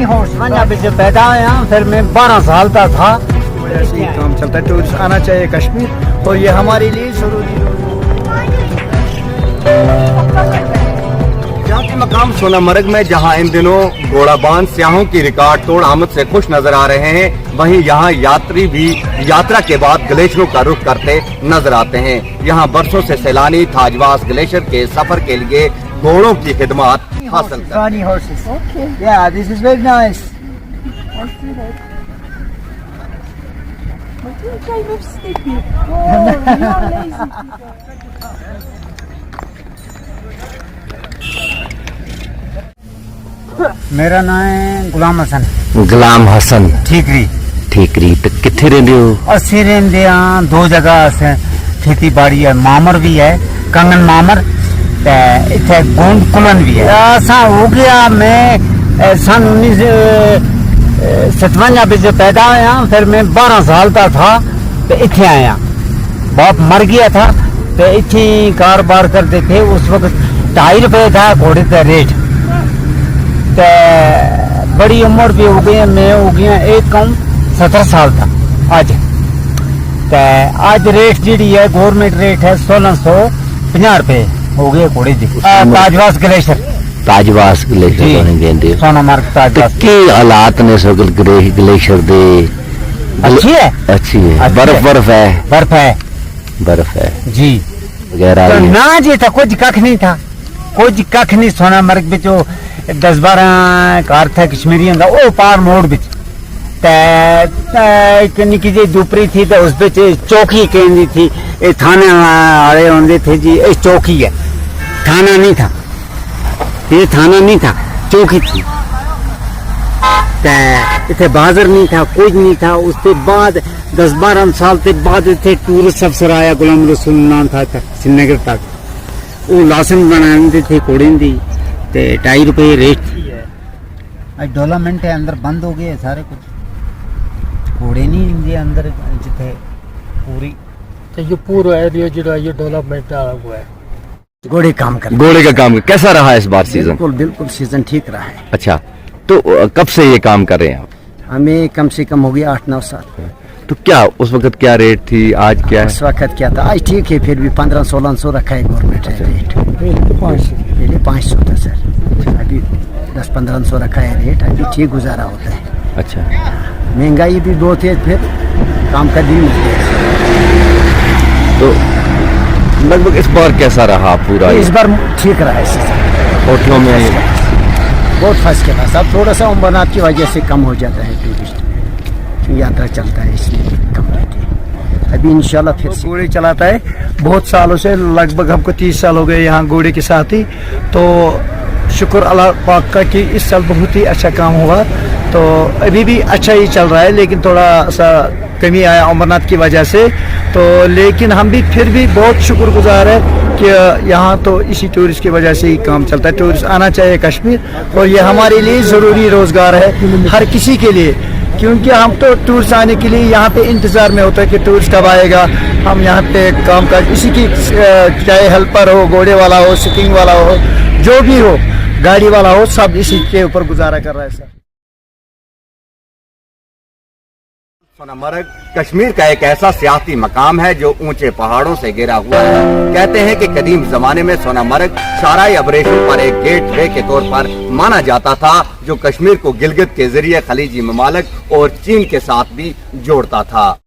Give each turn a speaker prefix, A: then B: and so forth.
A: पंजाब से पैदा आया, फिर मैं 12 साल का था।
B: ऐसे ही काम चलता है। टूरिस्ट आना चाहिए कश्मीर और ये हमारे लिए जरूरी
C: सियाती मकाम सोनामर्ग में जहां इन दिनों घोड़ाबान सियाहों की रिकॉर्ड तोड़ आमद से खुश नजर आ रहे हैं, वहीं यहां यात्री भी यात्रा के बाद ग्लेशियरों का रुख करते नजर आते हैं। यहां बरसों से सैलानी थाजवास ग्लेशियर के सफर के लिए घोड़ों की खिदमत हासिल
A: Funny horses. Yeah, this is very nice.
D: Kind of sleepy. Oh, you're lazy.
A: मेरा नाम है गुलाम हसन
C: गुलाम हसन ठीकरी तो किथे रहंदे हो?
A: ਅਸੀਂ ਰਹਿੰਦੇ ਆ ਦੋ ਜਗ੍ਹਾ ਸੇ ਖੇਤੀਬਾੜੀ ਹੈ, ਮਾਮਰ ਵੀ ਹੈ, ਕੰਗਨ ਮਾਮਰ ਤੇ ਇੱਥੇ ਗੋਂਡ ਕੁਲਨ ਵੀ ਹੈ। ਅਸਾਂ ਹੋ ਗਿਆ मैं सन 1957 ਵਿੱਚ पैदा आया, फिर मैं 12 साल का था तो इत्थे आया। बाप मर गया था तो इत्थे कारोबार करते थे। उस वक्त 2.5 रुपये था घोड़े का रेट। तो बड़ी उम्र भी हो गई, मैं हो गया एक कम 17 साल था आज। तो आज रेट जी है गवर्नमेंट रेट है 1650 रुपये हो गए घोड़े की। ताजवास ग्लेशियर सोनामर्ग ताजवास
C: की हालात ने सगल ग्लेशियर दे
A: अच्छी है।
C: बर्फ है
A: जी
C: वगैरह
A: तो ना जी था, कुछ कख नहीं सोनामर्ग बिच 10-12 घर थे कश्मीरियों का, वो पार मोड़ बिच एक निकी जी दुपरी थी तो उस बिच चौकी कहती थी। ये थाने वाले होंगे थे जी, ये चौकी है, थाना नहीं था, ये थाना नहीं था, चौकी थी। इतने बाजार नहीं था, कुछ नहीं था। उसके बाद 10-12 साल के बाद इतने टूरिस्ट अफसर आया, गुलाम रसूल नाम था, श्रीनगर तक। वो लाइसेंस बनाते थे घोड़े की, 2.5 रुपये रेट थी। डेवलपमेंट है अंदर बंद हो गए सारे कुछ, घोड़े नहीं होंगे अंदर जिथे पूरी।
E: तो ये पूरा एरिया जो ये डेवलपमेंट हुआ है,
A: घोड़े का
C: काम कैसा रहा इस बार सीजन?
A: बिल्कुल सीजन ठीक रहा है।
C: अच्छा, तो कब से ये काम कर रहे हैं आप?
A: हमें कम से कम हो गया 8-9 साल।
C: तो क्या उस वक्त क्या रेट थी, आज क्या है?
A: उस वक्त क्या था, आज ठीक है, फिर भी 1500-1600 रखा है गवर्नमेंट रेट। पहले 500 था सर, अभी 10-1500 रखा है रेट। अभी ठीक गुजारा होता है।
C: अच्छा,
A: महंगाई भी बहुत है, फिर काम का दिन है।
C: तो लगभग इस बार कैसा रहा पूरा?
A: इस बार ठीक रहा है।
C: होटलों में
A: बहुत फंस के पास अब थोड़ा सा अम्बरनाथ की वजह से कम हो जाता है, टूरिस्ट यात्रा चलता है इसलिए कम रहती है। अभी इंशाल्लाह फिर
B: घोड़े चलाता है बहुत सालों से, लगभग हमको 30 साल हो गए यहाँ घोड़े के साथ ही। तो शुक्र अल्लाह पाक का कि इस साल बहुत ही अच्छा काम हुआ। तो अभी भी अच्छा ही चल रहा है, लेकिन थोड़ा सा कमी आया अमरनाथ की वजह से। तो लेकिन हम भी फिर भी बहुत शुक्रगुजार है कि यहाँ तो इसी टूरिस्ट की वजह से ही काम चलता है। टूरिस्ट आना चाहिए कश्मीर और ये हमारे लिए ज़रूरी रोज़गार है हर किसी के लिए, क्योंकि हम तो टूरिस्ट आने के लिए यहाँ पे इंतज़ार में होता है कि टूरिस्ट कब आएगा। हम यहाँ पे काम काज इसी की, चाहे हेल्पर हो, घोड़े वाला हो, सिटिंग वाला हो, जो भी हो, गाड़ी वाला हो, सब इसी के ऊपर गुजारा कर रहा है सर।
C: सोनामर्ग कश्मीर का एक ऐसा सियाती मकाम है जो ऊंचे पहाड़ों से घिरा हुआ है। कहते हैं कि कदीम जमाने में सोनामर्ग शाराई अबरेशों पर एक गेटवे के तौर पर माना जाता था, जो कश्मीर को गिलगित के जरिए खलीजी ममालिक और चीन के साथ भी जोड़ता था।